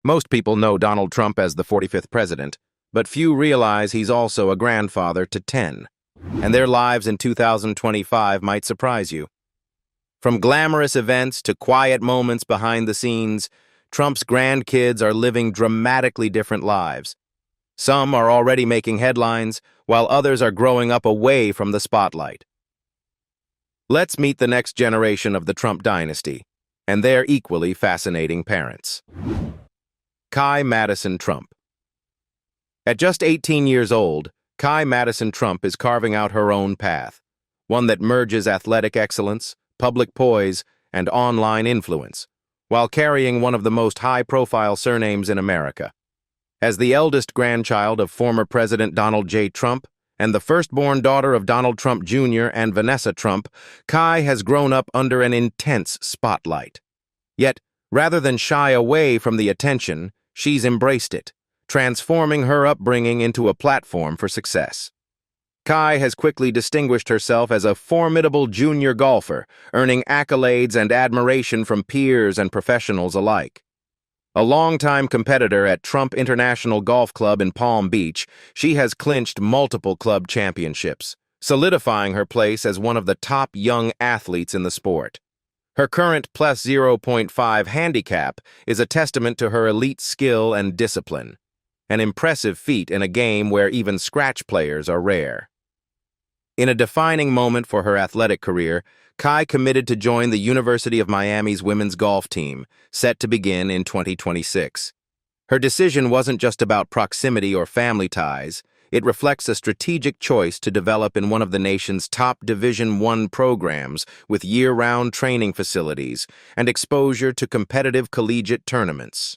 Most people know Donald Trump as the 45th president, but few realize he's also a grandfather to 10, and their lives in 2025 might surprise you. From glamorous events to quiet moments behind the scenes, Trump's grandkids are living dramatically different lives. Some are already making headlines, while others are growing up away from the spotlight. Let's meet the next generation of the Trump dynasty, and their equally fascinating parents. Madison Trump. At just 18 years old, Madison Trump is carving out her own path, one that merges athletic excellence, public poise, and online influence, while carrying one of the most high-profile surnames in America. As the eldest grandchild of former President Donald J. Trump and the firstborn daughter of Donald Trump Jr. and Vanessa Trump, has grown up under an intense spotlight. Yet, rather than shy away from the attention, she's embraced it, transforming her upbringing into a platform for success. Has quickly distinguished herself as a formidable junior golfer, earning accolades and admiration from peers and professionals alike. A longtime competitor at Trump International Golf Club in Palm Beach, she has clinched multiple club championships, solidifying her place as one of the top young athletes in the sport. Her current plus 0.5 handicap is a testament to her elite skill and discipline, an impressive feat in a game where even scratch players are rare. In a defining moment for her athletic career, committed to join the University of Miami's women's golf team, set to begin in 2026. Her decision wasn't just about proximity or family ties. It reflects a strategic choice to develop in one of the nation's top Division I programs with year-round training facilities and exposure to competitive collegiate tournaments.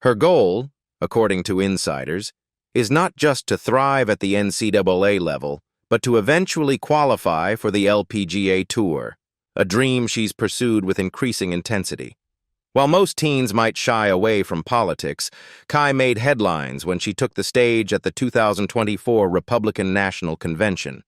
Her goal, according to insiders, is not just to thrive at the NCAA level, but to eventually qualify for the LPGA Tour, a dream she's pursued with increasing intensity. While most teens might shy away from politics, made headlines when she took the stage at the 2024 Republican National Convention.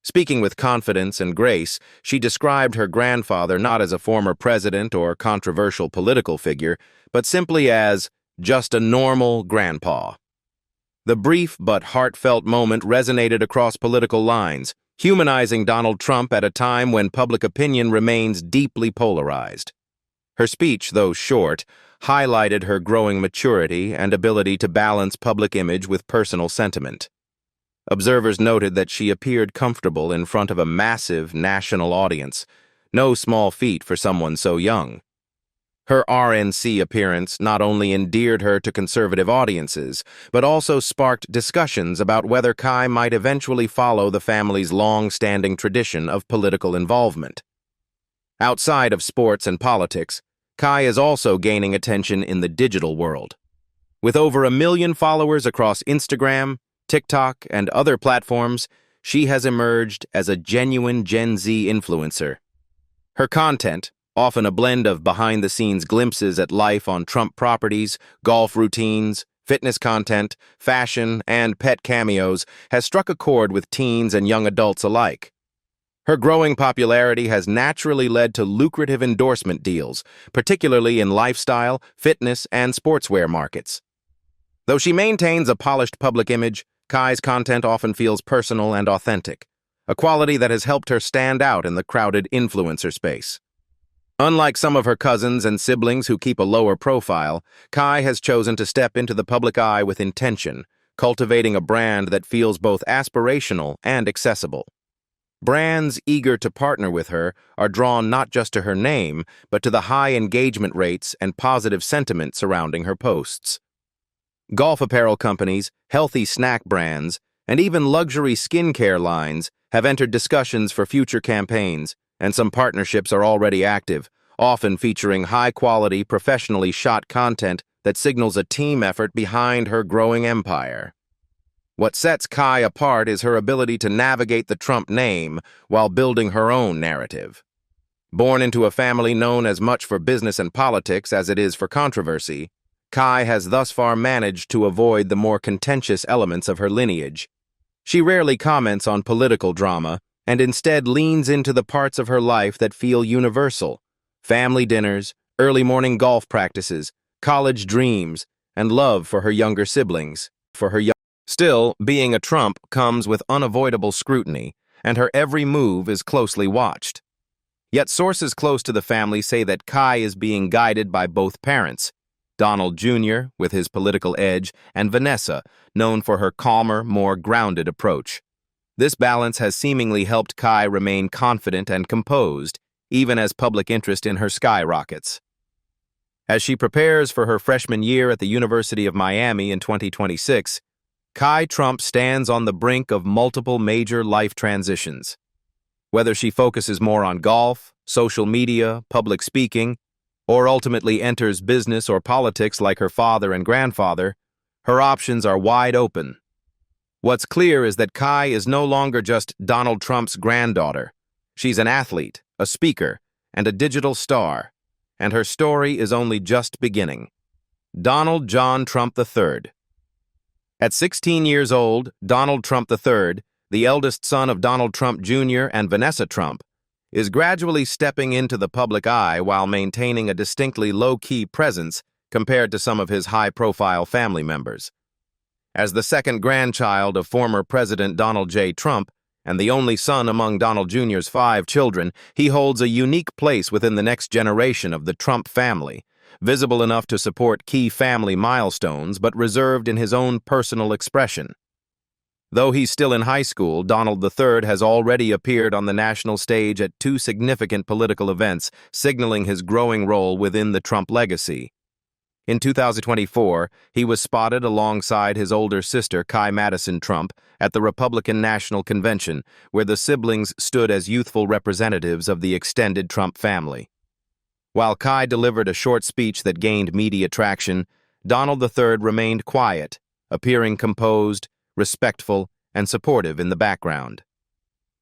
Speaking with confidence and grace, she described her grandfather not as a former president or controversial political figure, but simply as just a normal grandpa. The brief but heartfelt moment resonated across political lines, humanizing Donald Trump at a time when public opinion remains deeply polarized. Her speech, though short, highlighted her growing maturity and ability to balance public image with personal sentiment. Observers noted that she appeared comfortable in front of a massive national audience, no small feat for someone so young. Her RNC appearance not only endeared her to conservative audiences, but also sparked discussions about whether might eventually follow the family's long-standing tradition of political involvement. Outside of sports and politics, is also gaining attention in the digital world. With over 1 million followers across Instagram, TikTok, and other platforms, she has emerged as a genuine Gen Z influencer. Her content, often a blend of behind-the-scenes glimpses at life on Trump properties, golf routines, fitness content, fashion, and pet cameos, has struck a chord with teens and young adults alike. Her growing popularity has naturally led to lucrative endorsement deals, particularly in lifestyle, fitness, and sportswear markets. Though she maintains a polished public image, Kai's content often feels personal and authentic, a quality that has helped her stand out in the crowded influencer space. Unlike some of her cousins and siblings who keep a lower profile, has chosen to step into the public eye with intention, cultivating a brand that feels both aspirational and accessible. Brands eager to partner with her are drawn not just to her name, but to the high engagement rates and positive sentiment surrounding her posts. Golf apparel companies, healthy snack brands, and even luxury skincare lines have entered discussions for future campaigns, and some partnerships are already active, often featuring high-quality, professionally shot content that signals a team effort behind her growing empire. What sets apart is her ability to navigate the Trump name while building her own narrative. Born into a family known as much for business and politics as it is for controversy, has thus far managed to avoid the more contentious elements of her lineage. She rarely comments on political drama, and instead leans into the parts of her life that feel universal: family dinners, early morning golf practices, college dreams, and love for her younger siblings. Still, being a Trump comes with unavoidable scrutiny, and her every move is closely watched. Yet sources close to the family say that Kai is being guided by both parents, Donald Jr., with his political edge, and Vanessa, known for her calmer, more grounded approach. This balance has seemingly helped Kai remain confident and composed, even as public interest in her skyrockets. As she prepares for her freshman year at the University of Miami in 2026, Kai Trump stands on the brink of multiple major life transitions. Whether she focuses more on golf, social media, public speaking, or ultimately enters business or politics like her father and grandfather, her options are wide open. What's clear is that Kai is no longer just Donald Trump's granddaughter. She's an athlete, a speaker, and a digital star, and her story is only just beginning. Donald John Trump III. At 16 years old, Donald Trump III, the eldest son of Donald Trump Jr. and Vanessa Trump, is gradually stepping into the public eye while maintaining a distinctly low-key presence compared to some of his high-profile family members. As the second grandchild of former President Donald J. Trump and the only son among Donald Jr.'s 5 children, he holds a unique place within the next generation of the Trump family, visible enough to support key family milestones but reserved in his own personal expression. Though he's still in high school, Donald III has already appeared on the national stage at 2 significant political events, signaling his growing role within the Trump legacy. In 2024, he was spotted alongside his older sister, Madison Trump, at the Republican National Convention, where the siblings stood as youthful representatives of the extended Trump family. While Kai delivered a short speech that gained media traction, Donald III remained quiet, appearing composed, respectful, and supportive in the background.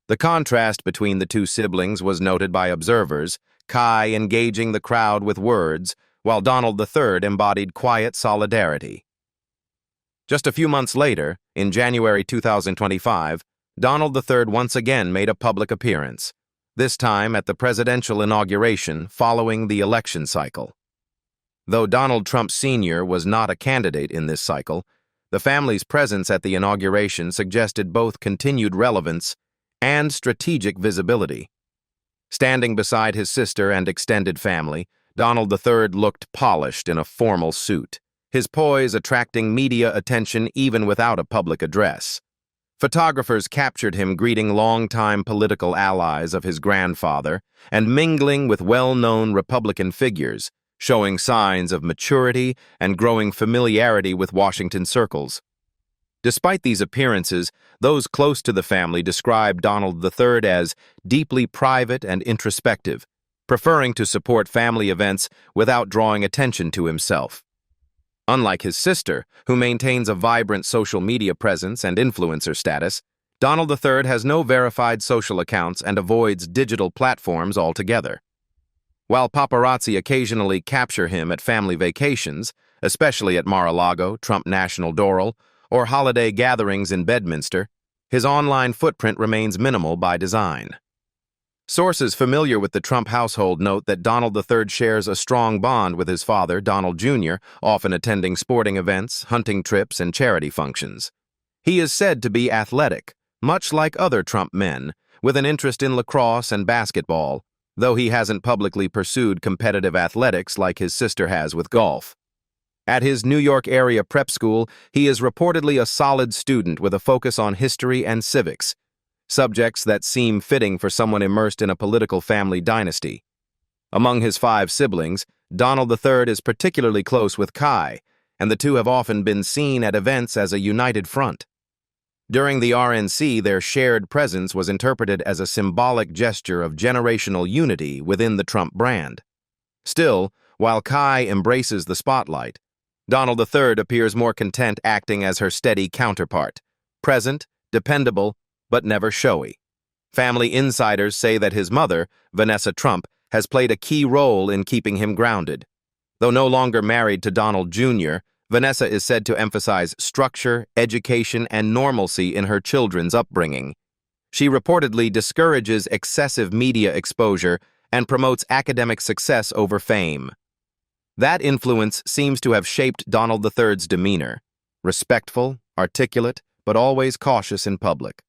The contrast between the 2 siblings was noted by observers, Kai engaging the crowd with words, while Donald III embodied quiet solidarity. Just a few months later, in January 2025, Donald III once again made a public appearance, this time at the presidential inauguration following the election cycle. Though Donald Trump Sr. was not a candidate in this cycle, the family's presence at the inauguration suggested both continued relevance and strategic visibility. Standing beside his sister and extended family, Donald III looked polished in a formal suit, his poise attracting media attention even without a public address. Photographers captured him greeting longtime political allies of his grandfather and mingling with well-known Republican figures, showing signs of maturity and growing familiarity with Washington circles. Despite these appearances, those close to the family described Donald III as deeply private and introspective, preferring to support family events without drawing attention to himself. Unlike his sister, who maintains a vibrant social media presence and influencer status, Donald III has no verified social accounts and avoids digital platforms altogether. While paparazzi occasionally capture him at family vacations, especially at Mar-a-Lago, Trump National Doral, or holiday gatherings in Bedminster, his online footprint remains minimal by design. Sources familiar with the Trump household note that Donald III shares a strong bond with his father, Donald Jr., often attending sporting events, hunting trips, and charity functions. He is said to be athletic, much like other Trump men, with an interest in lacrosse and basketball, though he hasn't publicly pursued competitive athletics like his sister has with golf. At his New York area prep school, he is reportedly a solid student with a focus on history and civics, subjects that seem fitting for someone immersed in a political family dynasty. Among his 5 siblings, Donald III is particularly close with Kai, and the 2 have often been seen at events as a united front. During the RNC, their shared presence was interpreted as a symbolic gesture of generational unity within the Trump brand. Still, while Kai embraces the spotlight, Donald III appears more content acting as her steady counterpart, present, dependable, but never showy. Family insiders say that his mother, Vanessa Trump, has played a key role in keeping him grounded. Though no longer married to Donald Jr., Vanessa is said to emphasize structure, education, and normalcy in her children's upbringing. She reportedly discourages excessive media exposure and promotes academic success over fame. That influence seems to have shaped Donald III's demeanor, respectful, articulate, but always cautious in public.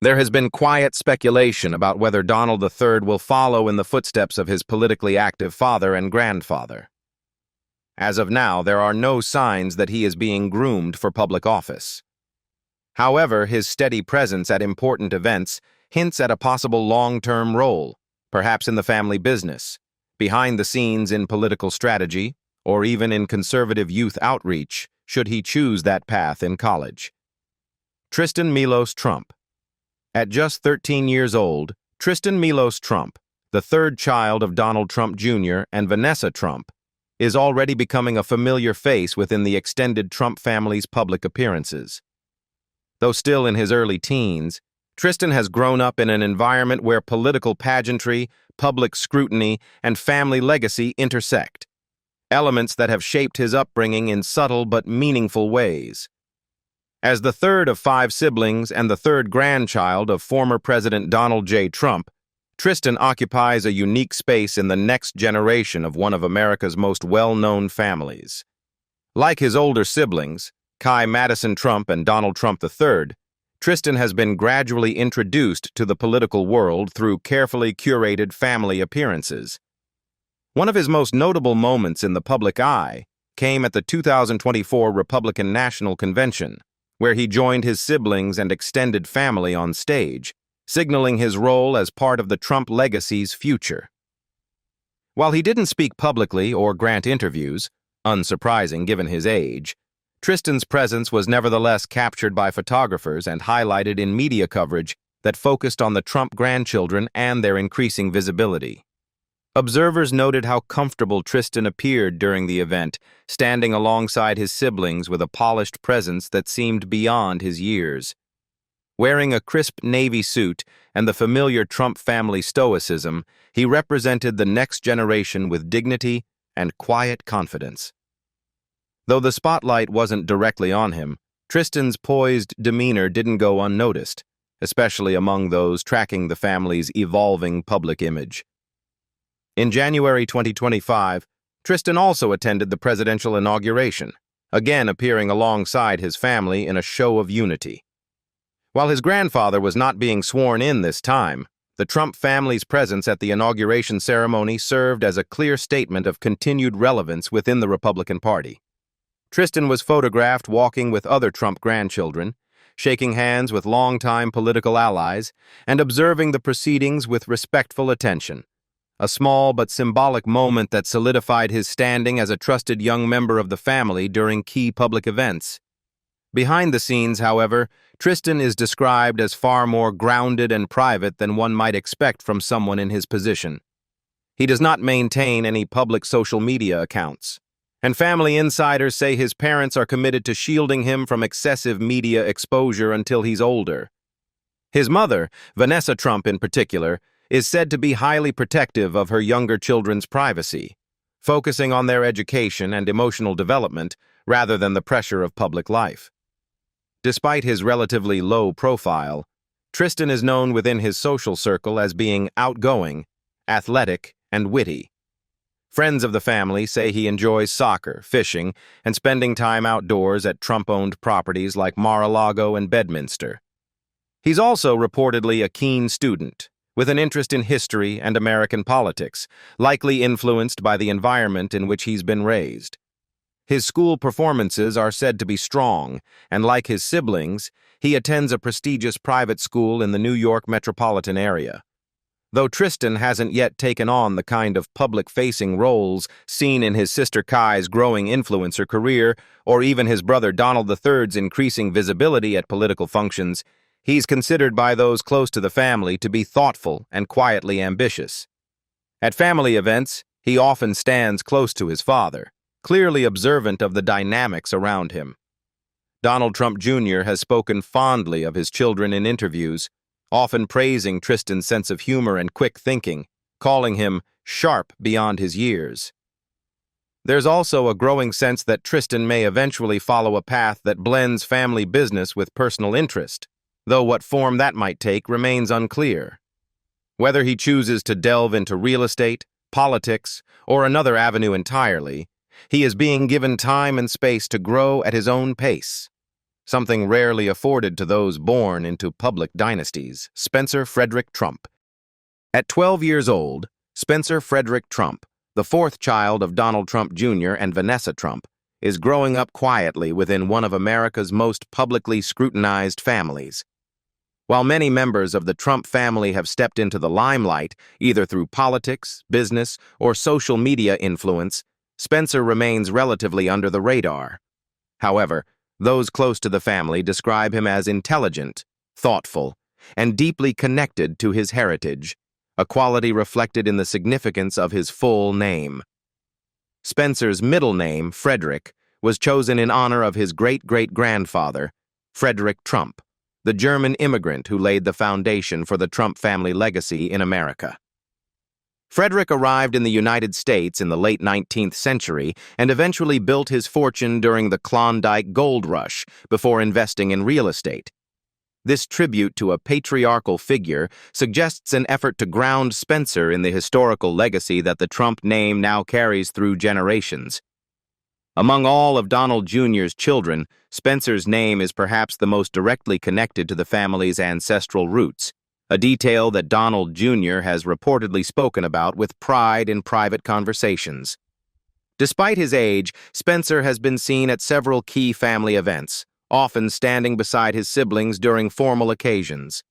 There has been quiet speculation about whether Donald III will follow in the footsteps of his politically active father and grandfather. As of now, there are no signs that he is being groomed for public office. However, his steady presence at important events hints at a possible long-term role, perhaps in the family business, behind the scenes in political strategy, or even in conservative youth outreach, should he choose that path in college. Tristan Milos Trump. At just 13 years old, Tristan Milos Trump, the third child of Donald Trump Jr. and Vanessa Trump, is already becoming a familiar face within the extended Trump family's public appearances. Though still in his early teens, Tristan has grown up in an environment where political pageantry, public scrutiny, and family legacy intersect, elements that have shaped his upbringing in subtle but meaningful ways. As the third of 5 siblings and the third grandchild of former President Donald J. Trump, Tristan occupies a unique space in the next generation of one of America's most well-known families. Like his older siblings, Madison Trump and Donald Trump III, Tristan has been gradually introduced to the political world through carefully curated family appearances. One of his most notable moments in the public eye came at the 2024 Republican National Convention, where he joined his siblings and extended family on stage, signaling his role as part of the Trump legacy's future. While he didn't speak publicly or grant interviews, unsurprising given his age, Tristan's presence was nevertheless captured by photographers and highlighted in media coverage that focused on the Trump grandchildren and their increasing visibility. Observers noted how comfortable Tristan appeared during the event, standing alongside his siblings with a polished presence that seemed beyond his years. Wearing a crisp navy suit and the familiar Trump family stoicism, he represented the next generation with dignity and quiet confidence. Though the spotlight wasn't directly on him, Tristan's poised demeanor didn't go unnoticed, especially among those tracking the family's evolving public image. In January 2025, Tristan also attended the presidential inauguration, again appearing alongside his family in a show of unity. While his grandfather was not being sworn in this time, the Trump family's presence at the inauguration ceremony served as a clear statement of continued relevance within the Republican Party. Tristan was photographed walking with other Trump grandchildren, shaking hands with longtime political allies, and observing the proceedings with respectful attention. A small but symbolic moment that solidified his standing as a trusted young member of the family during key public events. Behind the scenes, however, Tristan is described as far more grounded and private than one might expect from someone in his position. He does not maintain any public social media accounts, and family insiders say his parents are committed to shielding him from excessive media exposure until he's older. His mother, Vanessa Trump in particular, is said to be highly protective of her younger children's privacy, focusing on their education and emotional development rather than the pressure of public life. Despite his relatively low profile, Tristan is known within his social circle as being outgoing, athletic, and witty. Friends of the family say he enjoys soccer, fishing, and spending time outdoors at Trump-owned properties like Mar-a-Lago and Bedminster. He's also reportedly a keen student, with an interest in history and American politics, likely influenced by the environment in which he's been raised. His school performances are said to be strong, and like his siblings, he attends a prestigious private school in the New York metropolitan area. Though Tristan hasn't yet taken on the kind of public-facing roles seen in his sister Kai's growing influencer career, or even his brother Donald III's increasing visibility at political functions, he's considered by those close to the family to be thoughtful and quietly ambitious. At family events, he often stands close to his father, clearly observant of the dynamics around him. Donald Trump Jr. has spoken fondly of his children in interviews, often praising Tristan's sense of humor and quick thinking, calling him sharp beyond his years. There's also a growing sense that Tristan may eventually follow a path that blends family business with personal interest, though what form that might take remains unclear. Whether he chooses to delve into real estate, politics, or another avenue entirely, he is being given time and space to grow at his own pace, something rarely afforded to those born into public dynasties. Spencer Frederick Trump. At 12 years old, Spencer Frederick Trump, the fourth child of Donald Trump Jr. and Vanessa Trump, is growing up quietly within one of America's most publicly scrutinized families. While many members of the Trump family have stepped into the limelight, either through politics, business, or social media influence, Spencer remains relatively under the radar. However, those close to the family describe him as intelligent, thoughtful, and deeply connected to his heritage, a quality reflected in the significance of his full name. Spencer's middle name, Frederick, was chosen in honor of his great-great-grandfather, Frederick Trump, the German immigrant who laid the foundation for the Trump family legacy in America. Frederick arrived in the United States in the late 19th century and eventually built his fortune during the Klondike Gold Rush before investing in real estate. This tribute to a patriarchal figure suggests an effort to ground Spencer in the historical legacy that the Trump name now carries through generations. Among all of Donald Jr.'s children, Spencer's name is perhaps the most directly connected to the family's ancestral roots, a detail that Donald Jr. has reportedly spoken about with pride in private conversations. Despite his age, Spencer has been seen at several key family events, often standing beside his siblings during formal occasions.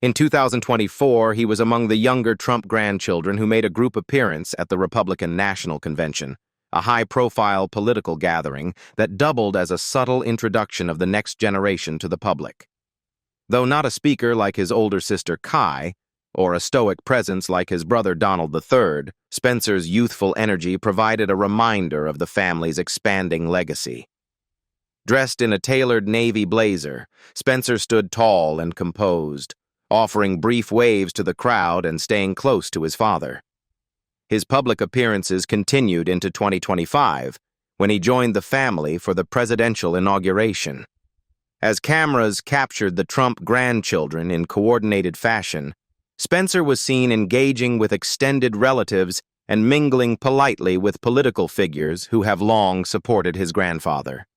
In 2024, he was among the younger Trump grandchildren who made a group appearance at the Republican National Convention, a high-profile political gathering that doubled as a subtle introduction of the next generation to the public. Though not a speaker like his older sister Kai, or a stoic presence like his brother Donald III, Spencer's youthful energy provided a reminder of the family's expanding legacy. Dressed in a tailored navy blazer, Spencer stood tall and composed, offering brief waves to the crowd and staying close to his father. His public appearances continued into 2025, when he joined the family for the presidential inauguration. As cameras captured the Trump grandchildren in coordinated fashion, Spencer was seen engaging with extended relatives and mingling politely with political figures who have long supported his grandfather.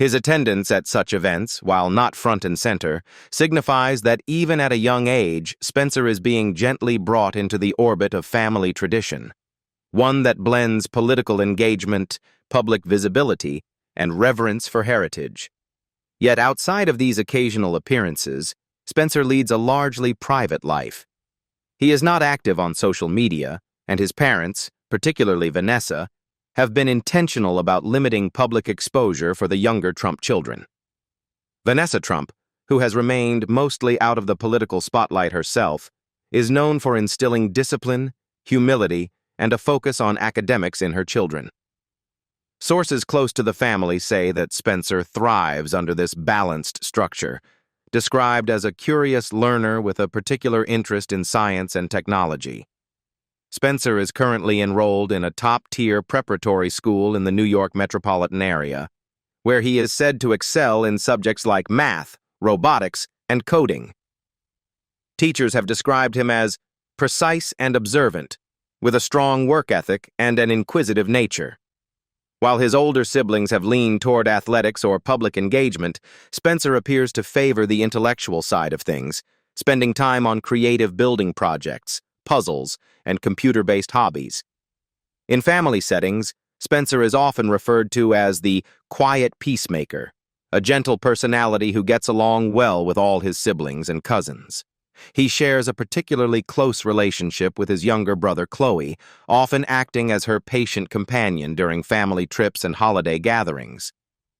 His attendance at such events, while not front and center, signifies that even at a young age, Spencer is being gently brought into the orbit of family tradition, one that blends political engagement, public visibility, and reverence for heritage. Yet outside of these occasional appearances, Spencer leads a largely private life. He is not active on social media, and his parents, particularly Vanessa, have been intentional about limiting public exposure for the younger Trump children. Vanessa Trump, who has remained mostly out of the political spotlight herself, is known for instilling discipline, humility, and a focus on academics in her children. Sources close to the family say that Spencer thrives under this balanced structure, described as a curious learner with a particular interest in science and technology. Spencer is currently enrolled in a top-tier preparatory school in the New York metropolitan area, where he is said to excel in subjects like math, robotics, and coding. Teachers have described him as precise and observant, with a strong work ethic and an inquisitive nature. While his older siblings have leaned toward athletics or public engagement, Spencer appears to favor the intellectual side of things, spending time on creative building projects, puzzles, and computer-based hobbies. In family settings, Spencer is often referred to as the quiet peacemaker, a gentle personality who gets along well with all his siblings and cousins. He shares a particularly close relationship with his younger brother Khloe, often acting as her patient companion during family trips and holiday gatherings.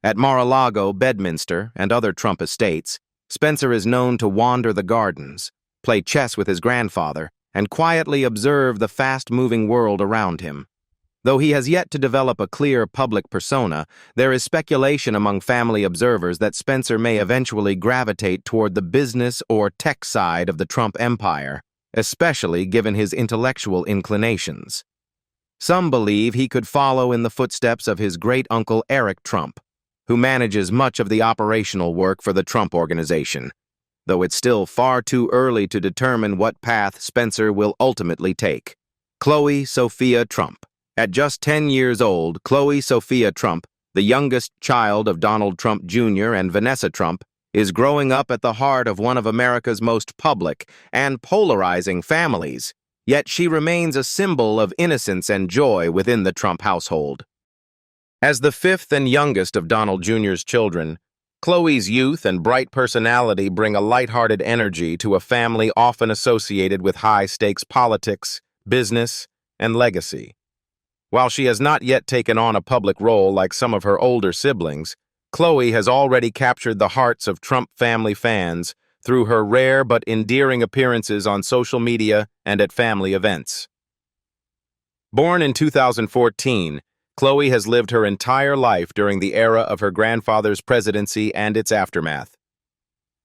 At Mar-a-Lago, Bedminster, and other Trump estates, Spencer is known to wander the gardens, play chess with his grandfather, and quietly observe the fast-moving world around him. Though he has yet to develop a clear public persona, there is speculation among family observers that Spencer may eventually gravitate toward the business or tech side of the Trump empire, especially given his intellectual inclinations. Some believe he could follow in the footsteps of his great-uncle Eric Trump, who manages much of the operational work for the Trump Organization, though it's still far too early to determine what path Spencer will ultimately take. Khloe Sophia Trump. At just 10 years old, Khloe Sophia Trump, the youngest child of Donald Trump Jr. and Vanessa Trump, is growing up at the heart of one of America's most public and polarizing families. Yet she remains a symbol of innocence and joy within the Trump household. As the fifth and youngest of Donald Jr.'s children, Khloe's youth and bright personality bring a lighthearted energy to a family often associated with high-stakes politics, business, and legacy. While she has not yet taken on a public role like some of her older siblings, Khloe has already captured the hearts of Trump family fans through her rare but endearing appearances on social media and at family events. Born in 2014, Khloe has lived her entire life during the era of her grandfather's presidency and its aftermath.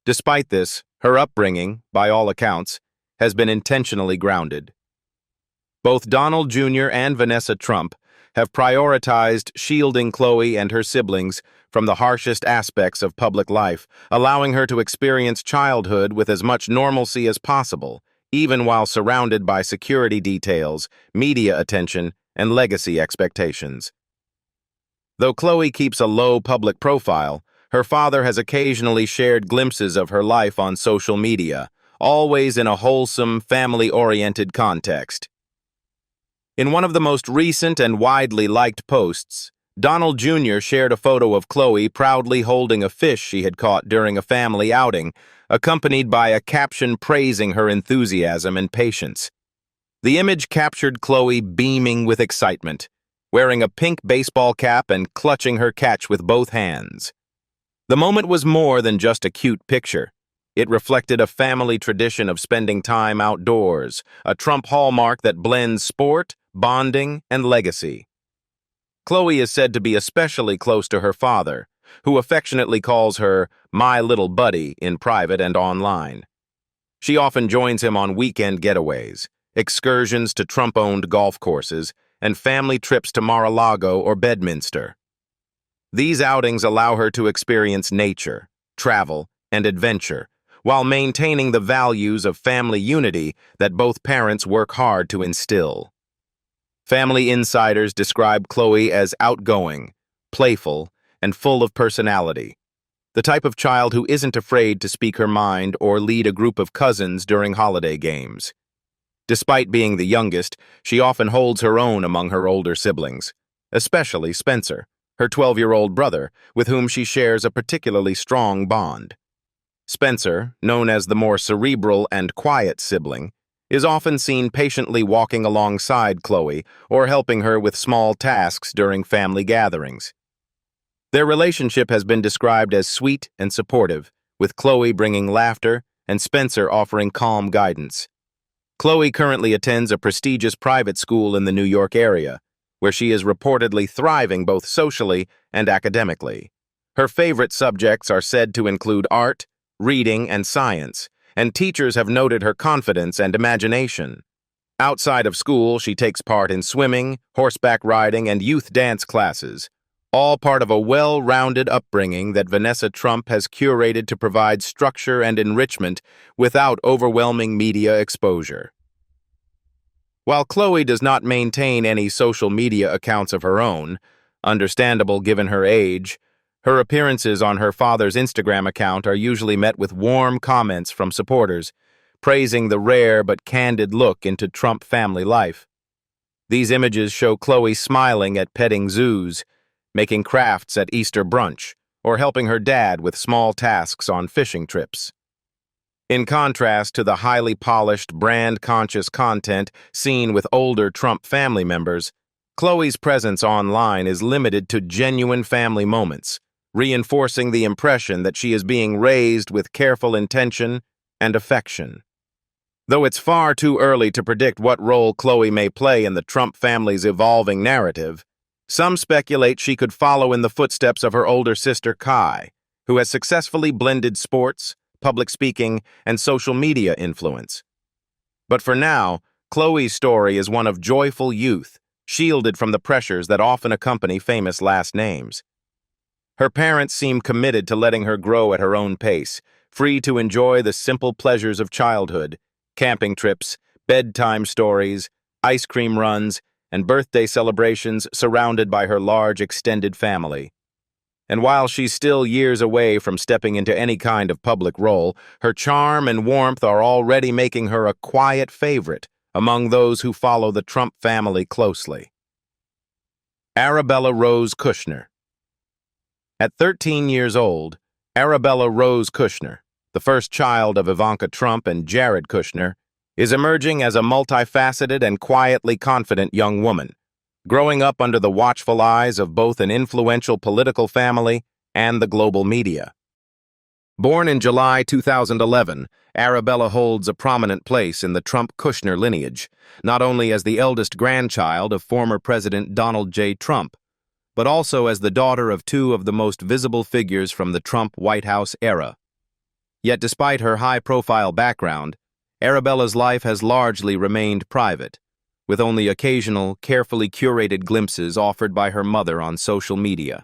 Despite this, her upbringing, by all accounts, has been intentionally grounded. Both Donald Jr. and Vanessa Trump have prioritized shielding Khloe and her siblings from the harshest aspects of public life, allowing her to experience childhood with as much normalcy as possible, even while surrounded by security details, media attention, and legacy expectations. Though Khloe keeps a low public profile, her father has occasionally shared glimpses of her life on social media, always in a wholesome, family-oriented context. In one of the most recent and widely liked posts, Donald Jr. shared a photo of Khloe proudly holding a fish she had caught during a family outing, accompanied by a caption praising her enthusiasm and patience. The image captured Khloe beaming with excitement, wearing a pink baseball cap and clutching her catch with both hands. The moment was more than just a cute picture. It reflected a family tradition of spending time outdoors, a Trump hallmark that blends sport, bonding, and legacy. Khloe is said to be especially close to her father, who affectionately calls her "my little buddy" in private and online. She often joins him on weekend getaways, excursions to Trump-owned golf courses, and family trips to Mar-a-Lago or Bedminster. These outings allow her to experience nature, travel, and adventure, while maintaining the values of family unity that both parents work hard to instill. Family insiders describe Khloe as outgoing, playful, and full of personality, the type of child who isn't afraid to speak her mind or lead a group of cousins during holiday games. Despite being the youngest, she often holds her own among her older siblings, especially Spencer, her 12-year-old brother, with whom she shares a particularly strong bond. Spencer, known as the more cerebral and quiet sibling, is often seen patiently walking alongside Khloe or helping her with small tasks during family gatherings. Their relationship has been described as sweet and supportive, with Khloe bringing laughter and Spencer offering calm guidance. Khloe currently attends a prestigious private school in the New York area, where she is reportedly thriving both socially and academically. Her favorite subjects are said to include art, reading, and science, and teachers have noted her confidence and imagination. Outside of school, she takes part in swimming, horseback riding, and youth dance classes, all part of a well-rounded upbringing that Vanessa Trump has curated to provide structure and enrichment without overwhelming media exposure. While Khloe does not maintain any social media accounts of her own, understandable given her age, her appearances on her father's Instagram account are usually met with warm comments from supporters, praising the rare but candid look into Trump family life. These images show Khloe smiling at petting zoos, making crafts at Easter brunch, or helping her dad with small tasks on fishing trips. In contrast to the highly polished, brand-conscious content seen with older Trump family members, Khloe's presence online is limited to genuine family moments, reinforcing the impression that she is being raised with careful intention and affection. Though it's far too early to predict what role Khloe may play in the Trump family's evolving narrative, some speculate she could follow in the footsteps of her older sister Kai, who has successfully blended sports, public speaking, and social media influence. But for now, Khloe's story is one of joyful youth, shielded from the pressures that often accompany famous last names. Her parents seem committed to letting her grow at her own pace, free to enjoy the simple pleasures of childhood, camping trips, bedtime stories, ice cream runs, and birthday celebrations surrounded by her large extended family. And while she's still years away from stepping into any kind of public role, her charm and warmth are already making her a quiet favorite among those who follow the Trump family closely. Arabella Rose Kushner. At 13 years old, Arabella Rose Kushner, the first child of Ivanka Trump and Jared Kushner, is emerging as a multifaceted and quietly confident young woman, growing up under the watchful eyes of both an influential political family and the global media. Born in July 2011, Arabella holds a prominent place in the Trump-Kushner lineage, not only as the eldest grandchild of former President Donald J. Trump, but also as the daughter of two of the most visible figures from the Trump White House era. Yet despite her high-profile background, Arabella's life has largely remained private, with only occasional, carefully curated glimpses offered by her mother on social media.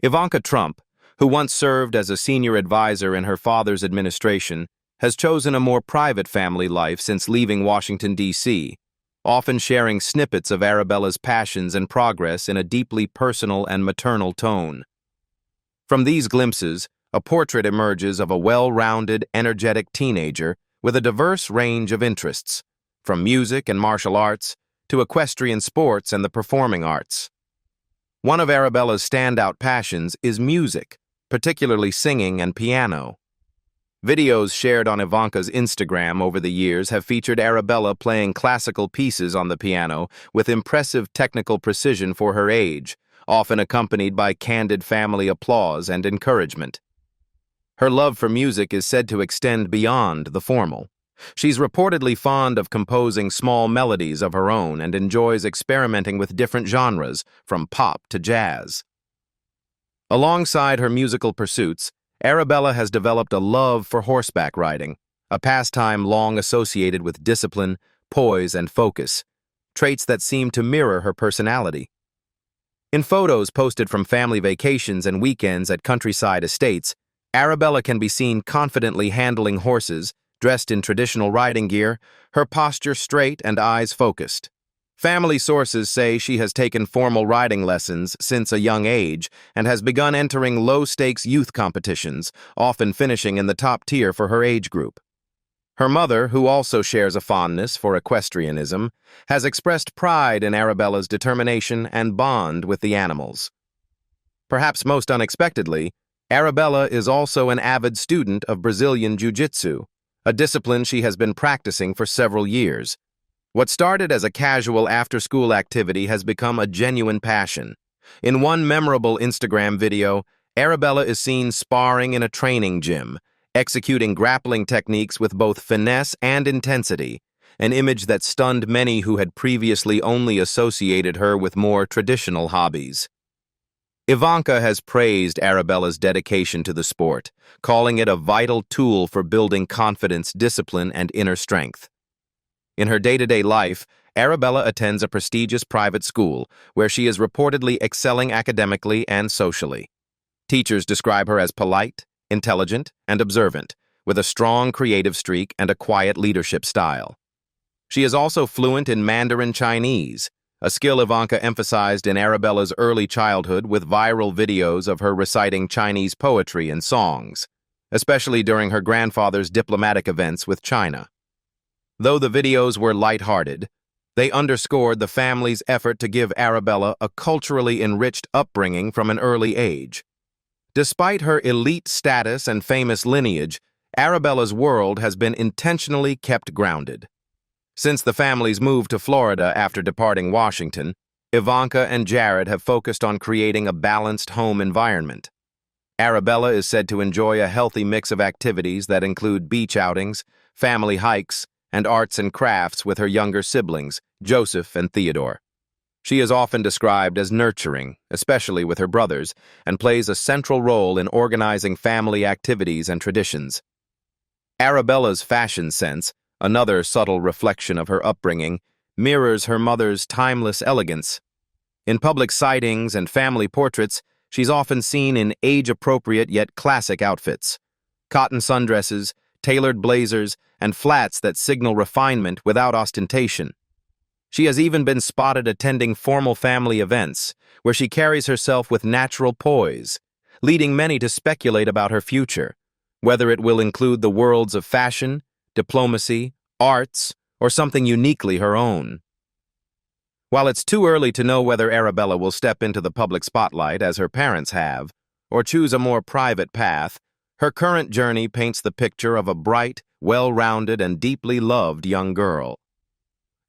Ivanka Trump, who once served as a senior advisor in her father's administration, has chosen a more private family life since leaving Washington, D.C., often sharing snippets of Arabella's passions and progress in a deeply personal and maternal tone. From these glimpses, a portrait emerges of a well-rounded, energetic teenager with a diverse range of interests, from music and martial arts to equestrian sports and the performing arts. One of Arabella's standout passions is music, particularly singing and piano. Videos shared on Ivanka's Instagram over the years have featured Arabella playing classical pieces on the piano with impressive technical precision for her age, often accompanied by candid family applause and encouragement. Her love for music is said to extend beyond the formal. She's reportedly fond of composing small melodies of her own and enjoys experimenting with different genres, from pop to jazz. Alongside her musical pursuits, Arabella has developed a love for horseback riding, a pastime long associated with discipline, poise, and focus, traits that seem to mirror her personality. In photos posted from family vacations and weekends at countryside estates, Arabella can be seen confidently handling horses, dressed in traditional riding gear, her posture straight and eyes focused. Family sources say she has taken formal riding lessons since a young age and has begun entering low-stakes youth competitions, often finishing in the top tier for her age group. Her mother, who also shares a fondness for equestrianism, has expressed pride in Arabella's determination and bond with the animals. Perhaps most unexpectedly, Arabella is also an avid student of Brazilian Jiu-Jitsu, a discipline she has been practicing for several years. What started as a casual after-school activity has become a genuine passion. In one memorable Instagram video, Arabella is seen sparring in a training gym, executing grappling techniques with both finesse and intensity, an image that stunned many who had previously only associated her with more traditional hobbies. Ivanka has praised Arabella's dedication to the sport, calling it a vital tool for building confidence, discipline, and inner strength. In her day-to-day life, Arabella attends a prestigious private school where she is reportedly excelling academically and socially. Teachers describe her as polite, intelligent, and observant, with a strong creative streak and a quiet leadership style. She is also fluent in Mandarin Chinese, a skill Ivanka emphasized in Arabella's early childhood with viral videos of her reciting Chinese poetry and songs, especially during her grandfather's diplomatic events with China. Though the videos were lighthearted, they underscored the family's effort to give Arabella a culturally enriched upbringing from an early age. Despite her elite status and famous lineage, Arabella's world has been intentionally kept grounded. Since the family's move to Florida after departing Washington, Ivanka and Jared have focused on creating a balanced home environment. Arabella is said to enjoy a healthy mix of activities that include beach outings, family hikes, and arts and crafts with her younger siblings, Joseph and Theodore. She is often described as nurturing, especially with her brothers, and plays a central role in organizing family activities and traditions. Arabella's fashion sense, another subtle reflection of her upbringing, mirrors her mother's timeless elegance. In public sightings and family portraits, she's often seen in age-appropriate yet classic outfits. Cotton sundresses, tailored blazers, and flats that signal refinement without ostentation. She has even been spotted attending formal family events, where she carries herself with natural poise, leading many to speculate about her future, whether it will include the worlds of fashion, diplomacy, arts, or something uniquely her own. While it's too early to know whether Arabella will step into the public spotlight as her parents have, or choose a more private path, her current journey paints the picture of a bright, well-rounded, and deeply loved young girl.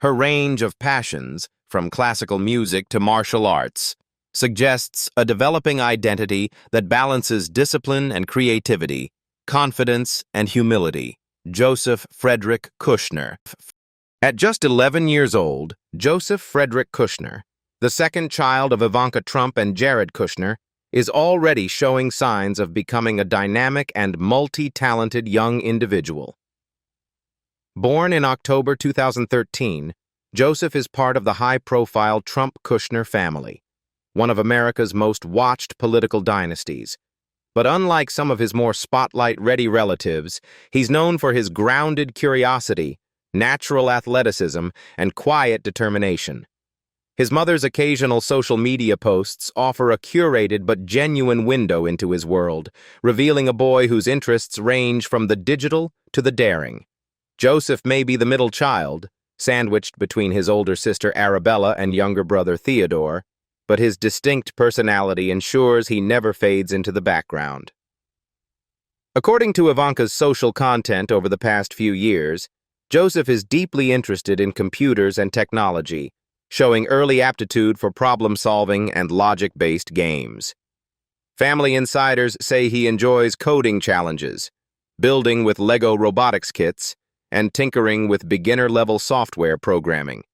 Her range of passions, from classical music to martial arts, suggests a developing identity that balances discipline and creativity, confidence and humility. Joseph Frederick Kushner. At just 11 years old, Joseph Frederick Kushner, the second child of Ivanka Trump and Jared Kushner, is already showing signs of becoming a dynamic and multi-talented young individual. Born in October 2013, Joseph is part of the high-profile Trump-Kushner family, one of America's most watched political dynasties. But unlike some of his more spotlight-ready relatives, he's known for his grounded curiosity, natural athleticism, and quiet determination. His mother's occasional social media posts offer a curated but genuine window into his world, revealing a boy whose interests range from the digital to the daring. Joseph may be the middle child, sandwiched between his older sister Arabella and younger brother Theodore, but his distinct personality ensures he never fades into the background. According to Ivanka's social content over the past few years, Joseph is deeply interested in computers and technology, showing early aptitude for problem-solving and logic-based games. Family insiders say he enjoys coding challenges, building with Lego robotics kits, and tinkering with beginner-level software programming.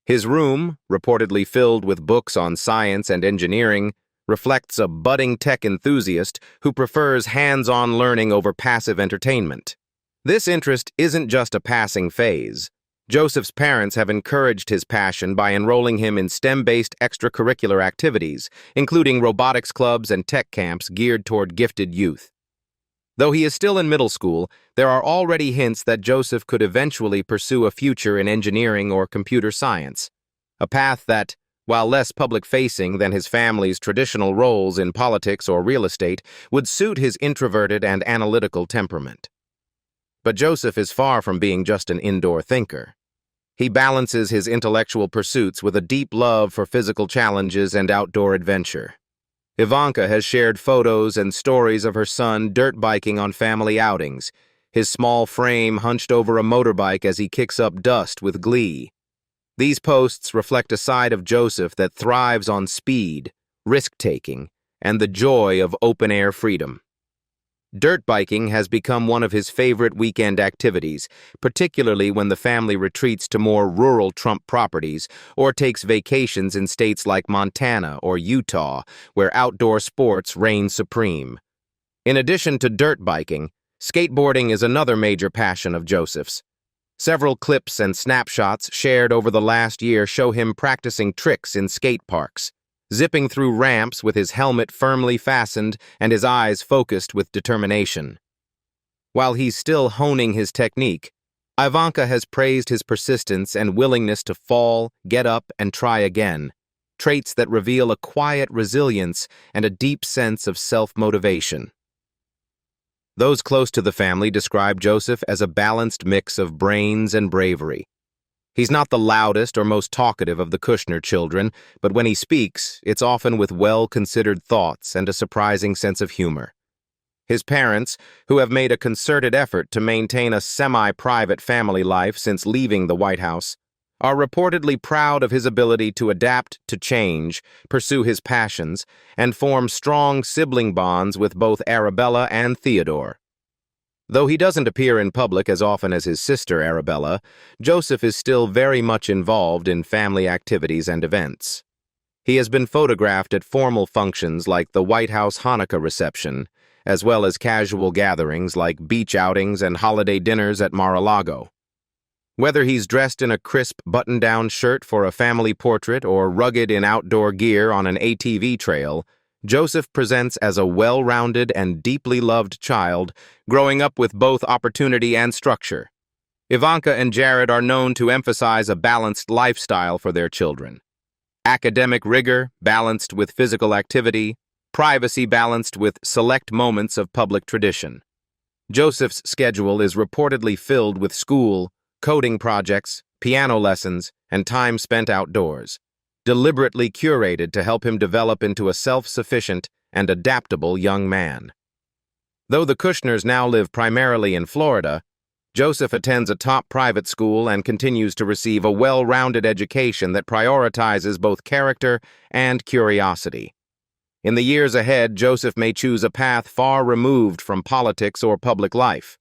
His room, reportedly filled with books on science and engineering, reflects a budding tech enthusiast who prefers hands-on learning over passive entertainment. This interest isn't just a passing phase. Joseph's parents have encouraged his passion by enrolling him in STEM-based extracurricular activities, including robotics clubs and tech camps geared toward gifted youth. Though he is still in middle school, there are already hints that Joseph could eventually pursue a future in engineering or computer science, a path that, while less public-facing than his family's traditional roles in politics or real estate, would suit his introverted and analytical temperament. But Joseph is far from being just an indoor thinker. He balances his intellectual pursuits with a deep love for physical challenges and outdoor adventure. Ivanka has shared photos and stories of her son dirt biking on family outings, his small frame hunched over a motorbike as he kicks up dust with glee. These posts reflect a side of Joseph that thrives on speed, risk-taking, and the joy of open-air freedom. Dirt biking has become one of his favorite weekend activities, particularly when the family retreats to more rural Trump properties or takes vacations in states like Montana or Utah, where outdoor sports reign supreme. In addition to dirt biking, skateboarding is another major passion of Joseph's. Several clips and snapshots shared over the last year show him practicing tricks in skate parks, zipping through ramps with his helmet firmly fastened and his eyes focused with determination. While he's still honing his technique, Ivanka has praised his persistence and willingness to fall, get up, and try again, traits that reveal a quiet resilience and a deep sense of self-motivation. Those close to the family describe Joseph as a balanced mix of brains and bravery. He's not the loudest or most talkative of the Kushner children, but when he speaks, it's often with well-considered thoughts and a surprising sense of humor. His parents, who have made a concerted effort to maintain a semi-private family life since leaving the White House, are reportedly proud of his ability to adapt to change, pursue his passions, and form strong sibling bonds with both Arabella and Theodore. Though he doesn't appear in public as often as his sister Arabella, Joseph is still very much involved in family activities and events. He has been photographed at formal functions like the White House Hanukkah reception, as well as casual gatherings like beach outings and holiday dinners at Mar-a-Lago. Whether he's dressed in a crisp button-down shirt for a family portrait or rugged in outdoor gear on an ATV trail, Joseph presents as a well-rounded and deeply loved child, growing up with both opportunity and structure. Ivanka and Jared are known to emphasize a balanced lifestyle for their children. Academic rigor balanced with physical activity, privacy balanced with select moments of public tradition. Joseph's schedule is reportedly filled with school, coding projects, piano lessons, and time spent outdoors, deliberately curated to help him develop into a self-sufficient and adaptable young man. Though the Kushners now live primarily in Florida, Joseph attends a top private school and continues to receive a well-rounded education that prioritizes both character and curiosity. In the years ahead, Joseph may choose a path far removed from politics or public life.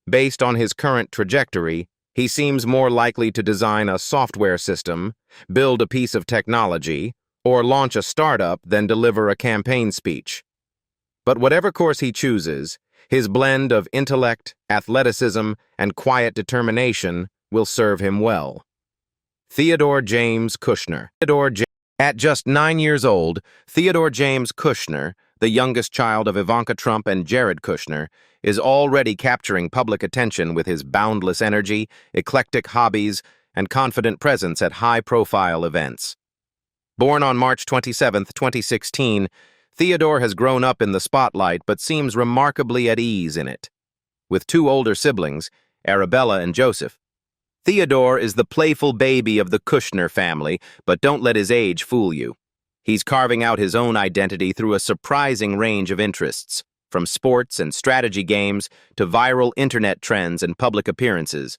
Based on his current trajectory, he seems more likely to design a software system, build a piece of technology, or launch a startup than deliver a campaign speech. But whatever course he chooses, his blend of intellect, athleticism, and quiet determination will serve him well. Theodore James Kushner. At just 9 years old, Theodore James Kushner, the youngest child of Ivanka Trump and Jared Kushner, is already capturing public attention with his boundless energy, eclectic hobbies, and confident presence at high-profile events. Born on March 27, 2016, Theodore has grown up in the spotlight but seems remarkably at ease in it. With 2 older siblings, Arabella and Joseph, Theodore is the playful baby of the Kushner family, but don't let his age fool you. He's carving out his own identity through a surprising range of interests, from sports and strategy games to viral internet trends and public appearances.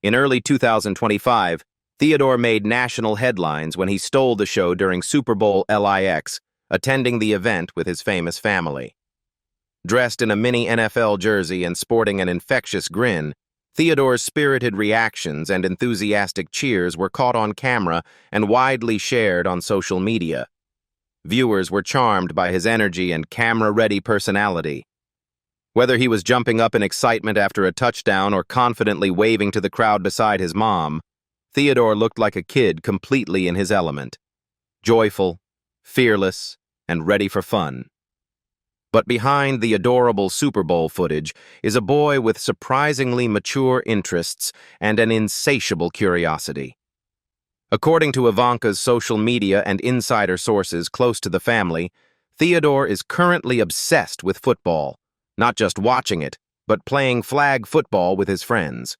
In early 2025, Theodore made national headlines when he stole the show during Super Bowl LIX, attending the event with his famous family. Dressed in a mini NFL jersey and sporting an infectious grin, Theodore's spirited reactions and enthusiastic cheers were caught on camera and widely shared on social media. Viewers were charmed by his energy and camera-ready personality. Whether he was jumping up in excitement after a touchdown or confidently waving to the crowd beside his mom, Theodore looked like a kid completely in his element, joyful, fearless, and ready for fun. But behind the adorable Super Bowl footage is a boy with surprisingly mature interests and an insatiable curiosity. According to Ivanka's social media and insider sources close to the family, Theodore is currently obsessed with football, not just watching it, but playing flag football with his friends.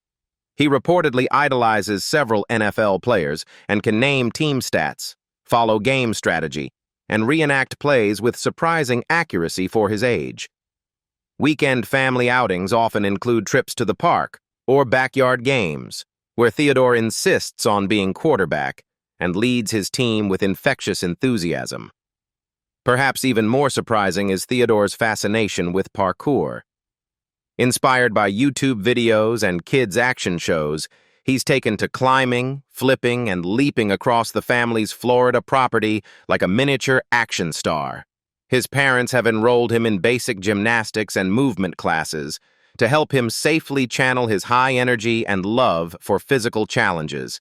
He reportedly idolizes several NFL players and can name team stats, follow game strategy, and reenact plays with surprising accuracy for his age. Weekend family outings often include trips to the park or backyard games, where Theodore insists on being quarterback and leads his team with infectious enthusiasm. Perhaps even more surprising is Theodore's fascination with parkour. Inspired by YouTube videos and kids' action shows, he's taken to climbing, flipping, and leaping across the family's Florida property like a miniature action star. His parents have enrolled him in basic gymnastics and movement classes to help him safely channel his high energy and love for physical challenges.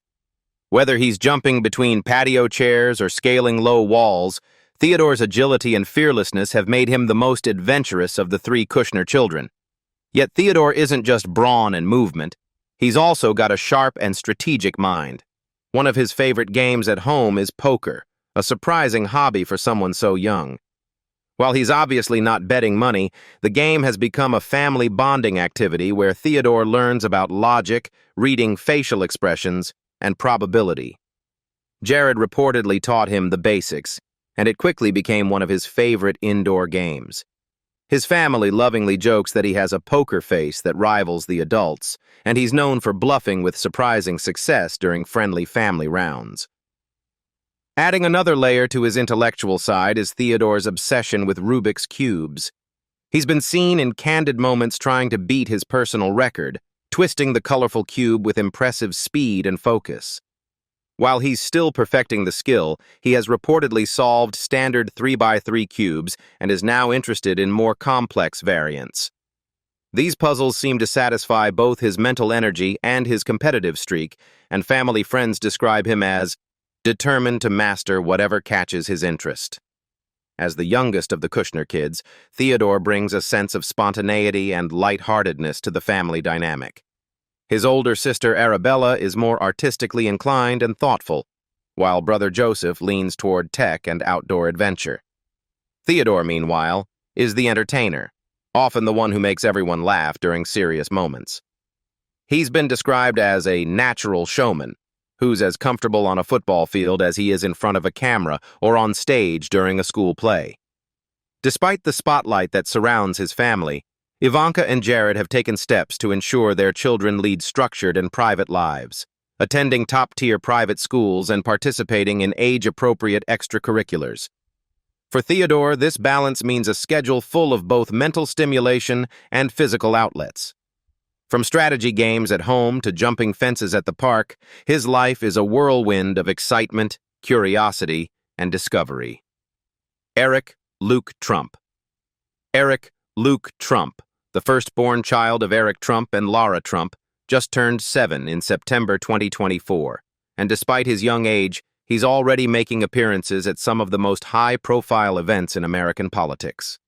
Whether he's jumping between patio chairs or scaling low walls, Theodore's agility and fearlessness have made him the most adventurous of the 3 Kushner children. Yet Theodore isn't just brawn and movement. He's also got a sharp and strategic mind. One of his favorite games at home is poker, a surprising hobby for someone so young. While he's obviously not betting money, the game has become a family bonding activity where Theodore learns about logic, reading facial expressions, and probability. Jared reportedly taught him the basics, and it quickly became one of his favorite indoor games. His family lovingly jokes that he has a poker face that rivals the adults, and he's known for bluffing with surprising success during friendly family rounds. Adding another layer to his intellectual side is Theodore's obsession with Rubik's Cubes. He's been seen in candid moments trying to beat his personal record, twisting the colorful cube with impressive speed and focus. While he's still perfecting the skill, he has reportedly solved standard 3x3 cubes and is now interested in more complex variants. These puzzles seem to satisfy both his mental energy and his competitive streak, and family friends describe him as determined to master whatever catches his interest. As the youngest of the Kushner kids, Theodore brings a sense of spontaneity and lightheartedness to the family dynamic. His older sister Arabella is more artistically inclined and thoughtful, while brother Joseph leans toward tech and outdoor adventure. Theodore, meanwhile, is the entertainer, often the one who makes everyone laugh during serious moments. He's been described as a natural showman, who's as comfortable on a football field as he is in front of a camera or on stage during a school play. Despite the spotlight that surrounds his family, Ivanka and Jared have taken steps to ensure their children lead structured and private lives, attending top-tier private schools and participating in age-appropriate extracurriculars. For Theodore, this balance means a schedule full of both mental stimulation and physical outlets. From strategy games at home to jumping fences at the park, his life is a whirlwind of excitement, curiosity, and discovery. Eric Luke Trump. Eric Luke Trump, the firstborn child of Eric Trump and Laura Trump, just turned 7 in September 2024, and despite his young age, he's already making appearances at some of the most high-profile events in American politics.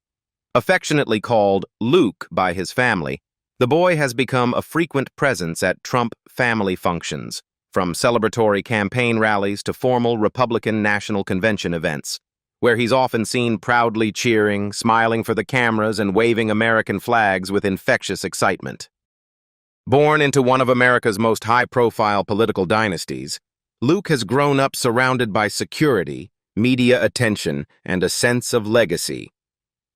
Affectionately called Luke by his family, the boy has become a frequent presence at Trump family functions, from celebratory campaign rallies to formal Republican National Convention events, where he's often seen proudly cheering, smiling for the cameras, and waving American flags with infectious excitement. Born into one of America's most high-profile political dynasties, Luke has grown up surrounded by security, media attention, and a sense of legacy.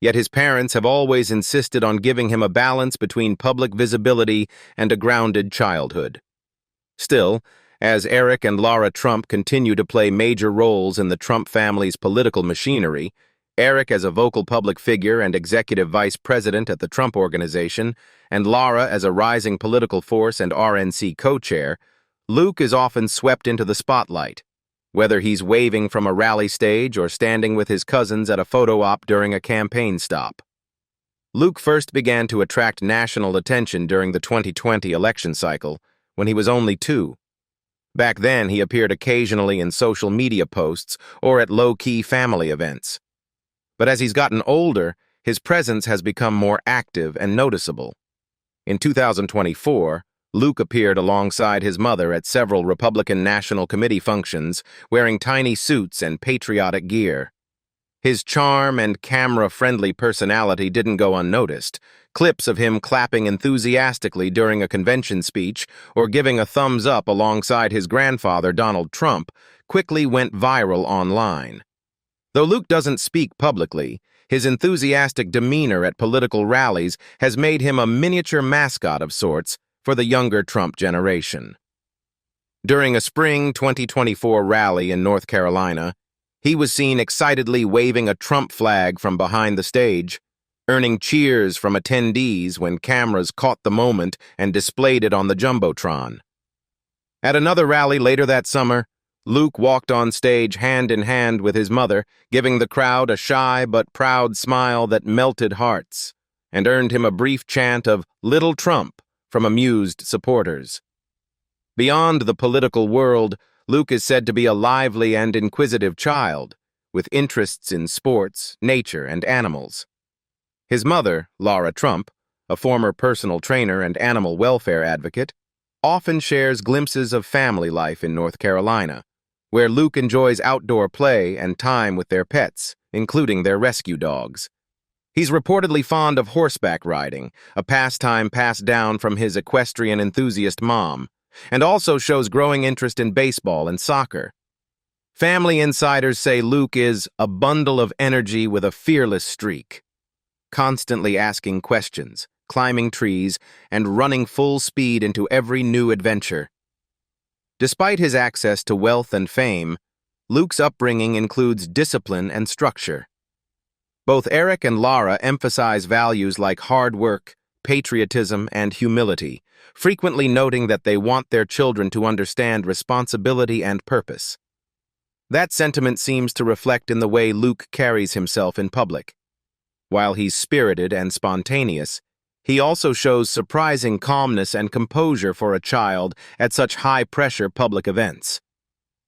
Yet his parents have always insisted on giving him a balance between public visibility and a grounded childhood. Still, as Eric and Laura Trump continue to play major roles in the Trump family's political machinery, Eric as a vocal public figure and executive vice president at the Trump Organization, and Laura as a rising political force and RNC co-chair, Luke is often swept into the spotlight, whether he's waving from a rally stage or standing with his cousins at a photo op during a campaign stop. Luke first began to attract national attention during the 2020 election cycle, when he was only 2. Back then, he appeared occasionally in social media posts or at low-key family events. But as he's gotten older, his presence has become more active and noticeable. In 2024, Luke appeared alongside his mother at several Republican National Committee functions, wearing tiny suits and patriotic gear. His charm and camera-friendly personality didn't go unnoticed. Clips of him clapping enthusiastically during a convention speech or giving a thumbs up alongside his grandfather, Donald Trump, quickly went viral online. Though Luke doesn't speak publicly, his enthusiastic demeanor at political rallies has made him a miniature mascot of sorts for the younger Trump generation. During a spring 2024 rally in North Carolina, he was seen excitedly waving a Trump flag from behind the stage, earning cheers from attendees when cameras caught the moment and displayed it on the Jumbotron. At another rally later that summer, Luke walked on stage hand in hand with his mother, giving the crowd a shy but proud smile that melted hearts, and earned him a brief chant of "Little Trump" from amused supporters. Beyond the political world, Luke is said to be a lively and inquisitive child, with interests in sports, nature, and animals. His mother, Laura Trump, a former personal trainer and animal welfare advocate, often shares glimpses of family life in North Carolina, where Luke enjoys outdoor play and time with their pets, including their rescue dogs. He's reportedly fond of horseback riding, a pastime passed down from his equestrian enthusiast mom, and also shows growing interest in baseball and soccer. Family insiders say Luke is a bundle of energy with a fearless streak, constantly asking questions, climbing trees, and running full speed into every new adventure. Despite his access to wealth and fame, Luke's upbringing includes discipline and structure. Both Eric and Laura emphasize values like hard work, patriotism, and humility, frequently noting that they want their children to understand responsibility and purpose. That sentiment seems to reflect in the way Luke carries himself in public. While he's spirited and spontaneous, he also shows surprising calmness and composure for a child at such high-pressure public events.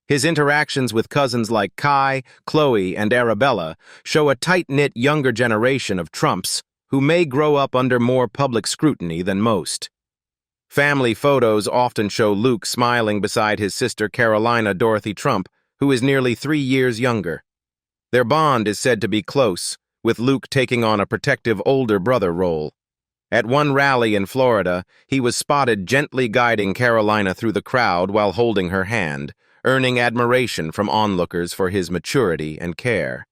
His interactions with cousins like Kai, Khloe, and Arabella show a tight-knit younger generation of Trumps who may grow up under more public scrutiny than most. Family photos often show Luke smiling beside his sister Carolina Dorothy Trump, who is nearly 3 years younger. Their bond is said to be close, with Luke taking on a protective older brother role. At one rally in Florida, he was spotted gently guiding Carolina through the crowd while holding her hand, earning admiration from onlookers for his maturity and care.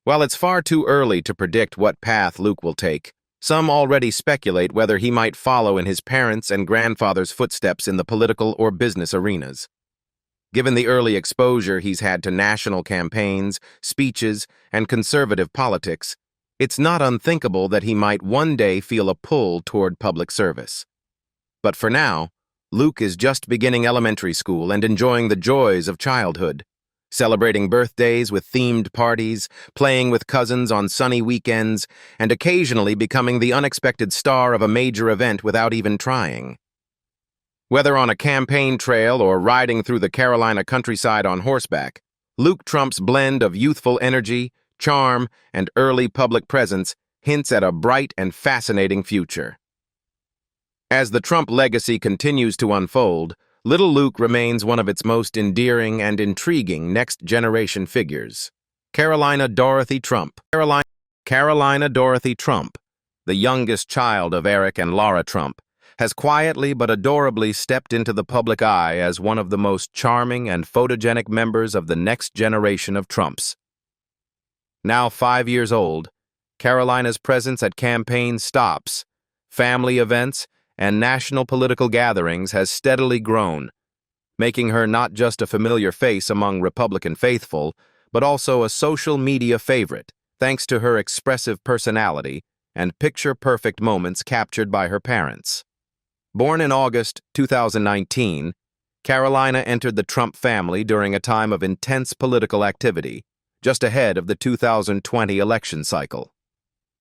While it's far too early to predict what path Luke will take, some already speculate whether he might follow in his parents' and grandfather's footsteps in the political or business arenas. Given the early exposure he's had to national campaigns, speeches, and conservative politics, it's not unthinkable that he might one day feel a pull toward public service. But for now, Luke is just beginning elementary school and enjoying the joys of childhood, celebrating birthdays with themed parties, playing with cousins on sunny weekends, and occasionally becoming the unexpected star of a major event without even trying. Whether on a campaign trail or riding through the Carolina countryside on horseback, Luke Trump's blend of youthful energy, charm, and early public presence hints at a bright and fascinating future. As the Trump legacy continues to unfold, little Luke remains one of its most endearing and intriguing next-generation figures. Carolina Dorothy Trump. Carolina Dorothy Trump, the youngest child of Eric and Laura Trump, has quietly but adorably stepped into the public eye as one of the most charming and photogenic members of the next generation of Trumps. Now 5 years old, Carolina's presence at campaign stops, family events, and national political gatherings has steadily grown, making her not just a familiar face among Republican faithful, but also a social media favorite, thanks to her expressive personality and picture-perfect moments captured by her parents. Born in August 2019, Carolina entered the Trump family during a time of intense political activity, just ahead of the 2020 election cycle.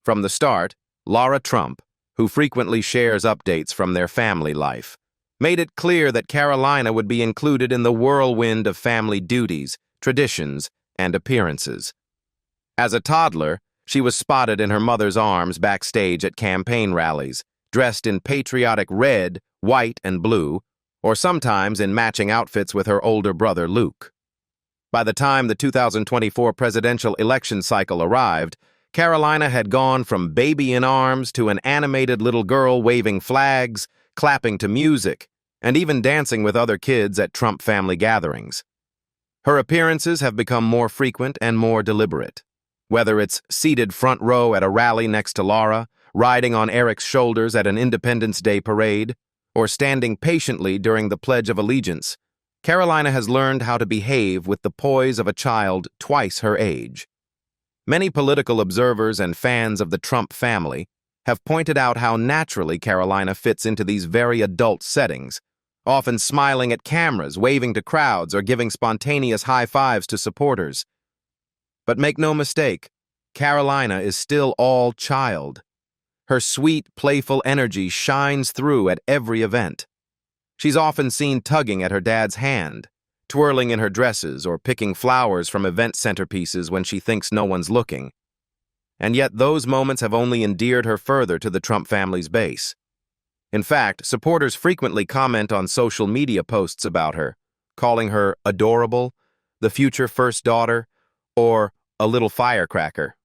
From the start, Laura Trump, who frequently shares updates from their family life, made it clear that Carolina would be included in the whirlwind of family duties, traditions, and appearances. As a toddler, she was spotted in her mother's arms backstage at campaign rallies, dressed in patriotic red, white, and blue, or sometimes in matching outfits with her older brother Luke. By the time the 2024 presidential election cycle arrived, Carolina had gone from baby in arms to an animated little girl waving flags, clapping to music, and even dancing with other kids at Trump family gatherings. Her appearances have become more frequent and more deliberate. Whether it's seated front row at a rally next to Laura, riding on Eric's shoulders at an Independence Day parade, or standing patiently during the Pledge of Allegiance, Carolina has learned how to behave with the poise of a child twice her age. Many political observers and fans of the Trump family have pointed out how naturally Carolina fits into these very adult settings, often smiling at cameras, waving to crowds, or giving spontaneous high fives to supporters. But make no mistake, Carolina is still all child. Her sweet, playful energy shines through at every event. She's often seen tugging at her dad's hand, twirling in her dresses, or picking flowers from event centerpieces when she thinks no one's looking. And yet those moments have only endeared her further to the Trump family's base. In fact, supporters frequently comment on social media posts about her, calling her adorable, the future first daughter, or a little firecracker.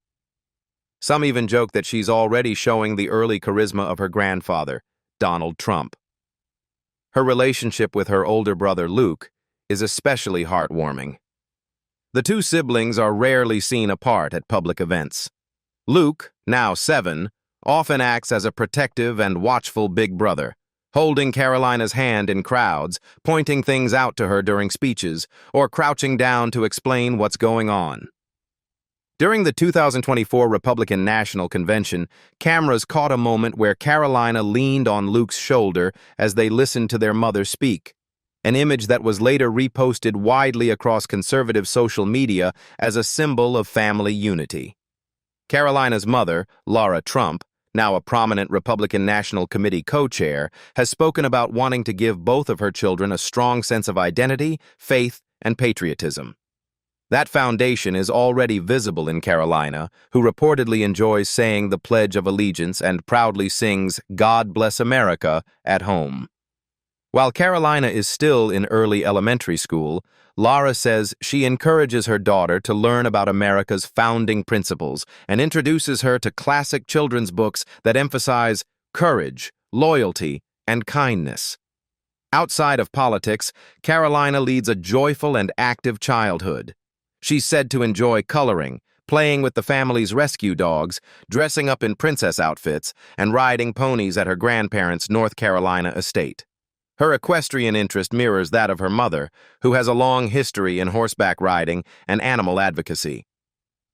Some even joke that she's already showing the early charisma of her grandfather, Donald Trump. Her relationship with her older brother Luke is especially heartwarming. The two siblings are rarely seen apart at public events. Luke, now 7, often acts as a protective and watchful big brother, holding Carolina's hand in crowds, pointing things out to her during speeches, or crouching down to explain what's going on. During the 2024 Republican National Convention, cameras caught a moment where Carolina leaned on Luke's shoulder as they listened to their mother speak, an image that was later reposted widely across conservative social media as a symbol of family unity. Carolina's mother, Laura Trump, now a prominent Republican National Committee co-chair, has spoken about wanting to give both of her children a strong sense of identity, faith, and patriotism. That foundation is already visible in Carolina, who reportedly enjoys saying the Pledge of Allegiance and proudly sings "God Bless America" at home. While Carolina is still in early elementary school, Lara says she encourages her daughter to learn about America's founding principles and introduces her to classic children's books that emphasize courage, loyalty, and kindness. Outside of politics, Carolina leads a joyful and active childhood. She's said to enjoy coloring, playing with the family's rescue dogs, dressing up in princess outfits, and riding ponies at her grandparents' North Carolina estate. Her equestrian interest mirrors that of her mother, who has a long history in horseback riding and animal advocacy.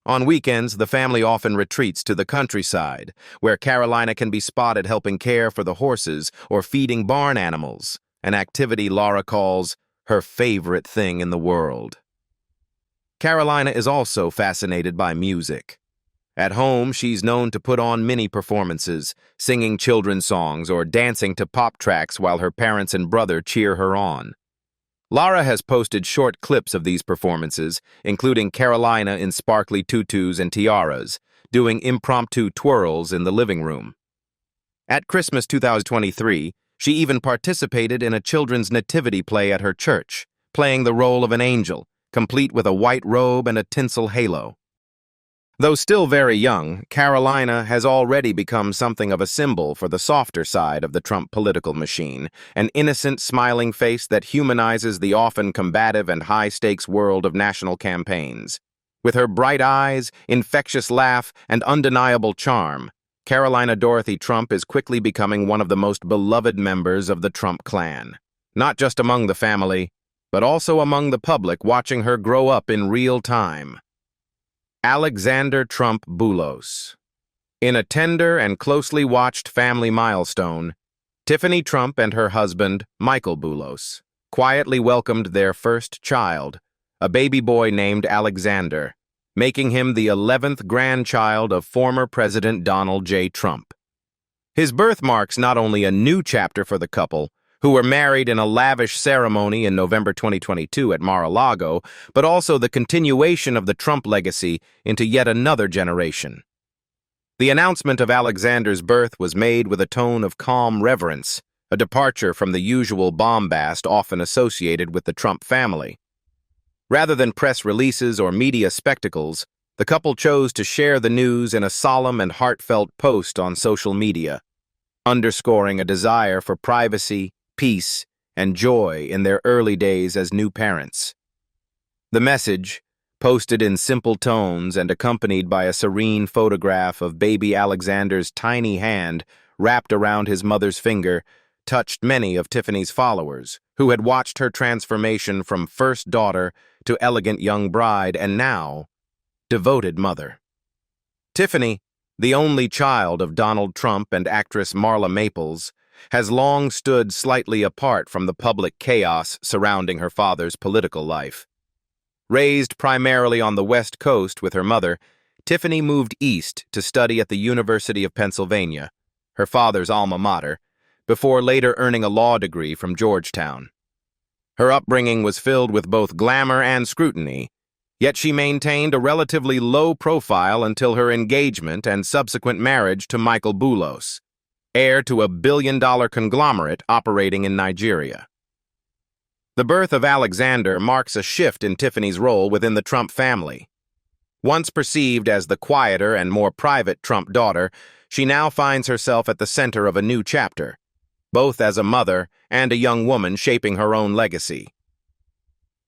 On weekends, the family often retreats to the countryside, where Carolina can be spotted helping care for the horses or feeding barn animals, an activity Lara calls her favorite thing in the world. Carolina is also fascinated by music. At home, she's known to put on mini performances, singing children's songs or dancing to pop tracks while her parents and brother cheer her on. Lara has posted short clips of these performances, including Carolina in sparkly tutus and tiaras, doing impromptu twirls in the living room. At Christmas 2023, she even participated in a children's nativity play at her church, playing the role of an angel, complete with a white robe and a tinsel halo. Though still very young, Carolina has already become something of a symbol for the softer side of the Trump political machine, an innocent, smiling face that humanizes the often combative and high-stakes world of national campaigns. With her bright eyes, infectious laugh, and undeniable charm, Carolina Dorothy Trump is quickly becoming one of the most beloved members of the Trump clan. Not just among the family, but also among the public watching her grow up in real time. Alexander Trump Bulos. In a tender and closely watched family milestone, Tiffany Trump and her husband, Michael Bulos, quietly welcomed their first child, a baby boy named Alexander, making him the 11th grandchild of former President Donald J. Trump. His birth marks not only a new chapter for the couple, who were married in a lavish ceremony in November 2022 at Mar-a-Lago, but also the continuation of the Trump legacy into yet another generation. The announcement of Alexander's birth was made with a tone of calm reverence, a departure from the usual bombast often associated with the Trump family. Rather than press releases or media spectacles, the couple chose to share the news in a solemn and heartfelt post on social media, underscoring a desire for privacy, peace, and joy in their early days as new parents. The message, posted in simple tones and accompanied by a serene photograph of baby Alexander's tiny hand wrapped around his mother's finger, touched many of Tiffany's followers, who had watched her transformation from first daughter to elegant young bride and now, devoted mother. Tiffany, the only child of Donald Trump and actress Marla Maples, has long stood slightly apart from the public chaos surrounding her father's political life. Raised primarily on the West Coast with her mother, Tiffany moved east to study at the University of Pennsylvania, her father's alma mater, before later earning a law degree from Georgetown. Her upbringing was filled with both glamour and scrutiny, yet she maintained a relatively low profile until her engagement and subsequent marriage to Michael Bulos, heir to a billion-dollar conglomerate operating in Nigeria. The birth of Alexander marks a shift in Tiffany's role within the Trump family. Once perceived as the quieter and more private Trump daughter, she now finds herself at the center of a new chapter, both as a mother and a young woman shaping her own legacy.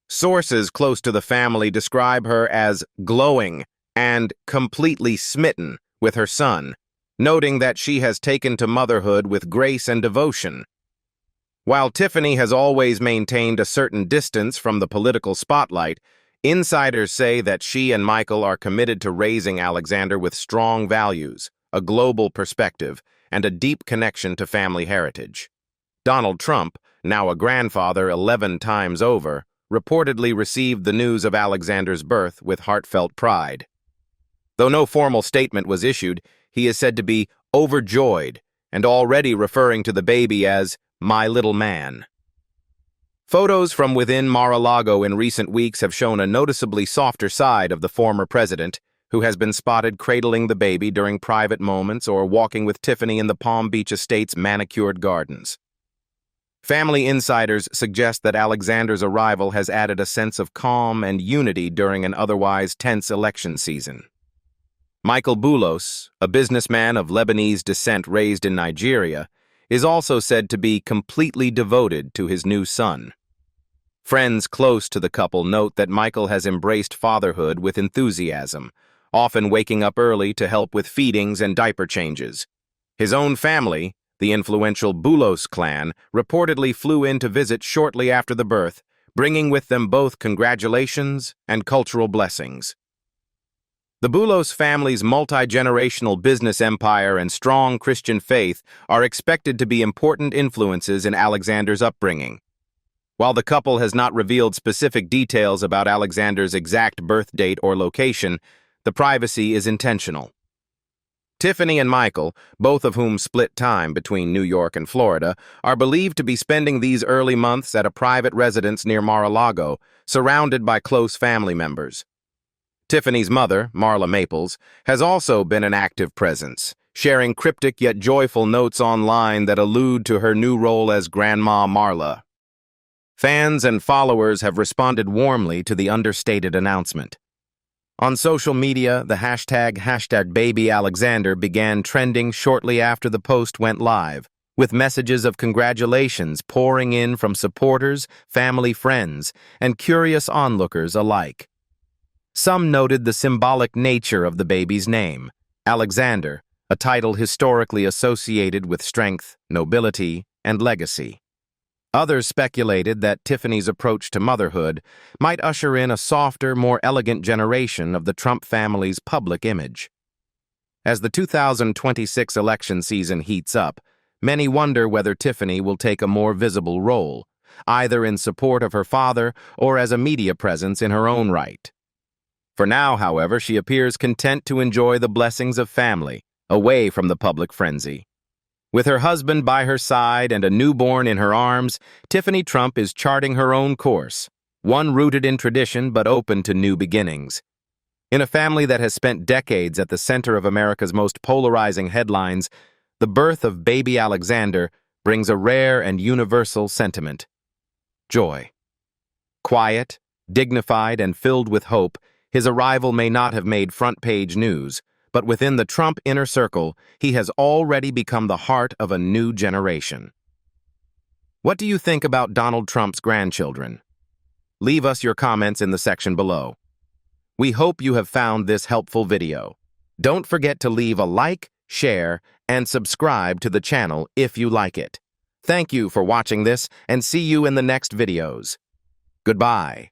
Sources close to the family describe her as glowing and completely smitten with her son, noting that she has taken to motherhood with grace and devotion. While Tiffany has always maintained a certain distance from the political spotlight, insiders say that she and Michael are committed to raising Alexander with strong values, a global perspective, and a deep connection to family heritage. Donald Trump, now a grandfather 11 times over, reportedly received the news of Alexander's birth with heartfelt pride. Though no formal statement was issued, he is said to be overjoyed and already referring to the baby as "my little man." Photos from within Mar-a-Lago in recent weeks have shown a noticeably softer side of the former president, who has been spotted cradling the baby during private moments or walking with Tiffany in the Palm Beach estate's manicured gardens. Family insiders suggest that Alexander's arrival has added a sense of calm and unity during an otherwise tense election season. Michael Bulos, a businessman of Lebanese descent raised in Nigeria, is also said to be completely devoted to his new son. Friends close to the couple note that Michael has embraced fatherhood with enthusiasm, often waking up early to help with feedings and diaper changes. His own family, the influential Bulos clan, reportedly flew in to visit shortly after the birth, bringing with them both congratulations and cultural blessings. The Bulos family's multi-generational business empire and strong Christian faith are expected to be important influences in Alexander's upbringing. While the couple has not revealed specific details about Alexander's exact birth date or location, the privacy is intentional. Tiffany and Michael, both of whom split time between New York and Florida, are believed to be spending these early months at a private residence near Mar-a-Lago, surrounded by close family members. Tiffany's mother, Marla Maples, has also been an active presence, sharing cryptic yet joyful notes online that allude to her new role as Grandma Marla. Fans and followers have responded warmly to the understated announcement. On social media, the hashtag #BabyAlexander began trending shortly after the post went live, with messages of congratulations pouring in from supporters, family friends, and curious onlookers alike. Some noted the symbolic nature of the baby's name, Alexander, a title historically associated with strength, nobility, and legacy. Others speculated that Tiffany's approach to motherhood might usher in a softer, more elegant generation of the Trump family's public image. As the 2026 election season heats up, many wonder whether Tiffany will take a more visible role, either in support of her father or as a media presence in her own right. For now, however, she appears content to enjoy the blessings of family, away from the public frenzy. With her husband by her side and a newborn in her arms, Tiffany Trump is charting her own course, one rooted in tradition but open to new beginnings. In a family that has spent decades at the center of America's most polarizing headlines, the birth of baby Alexander brings a rare and universal sentiment: joy. Quiet, dignified, and filled with hope, his arrival may not have made front-page news, but within the Trump inner circle, he has already become the heart of a new generation. What do you think about Donald Trump's grandchildren? Leave us your comments in the section below. We hope you have found this helpful video. Don't forget to leave a like, share, and subscribe to the channel if you like it. Thank you for watching this, and see you in the next videos. Goodbye.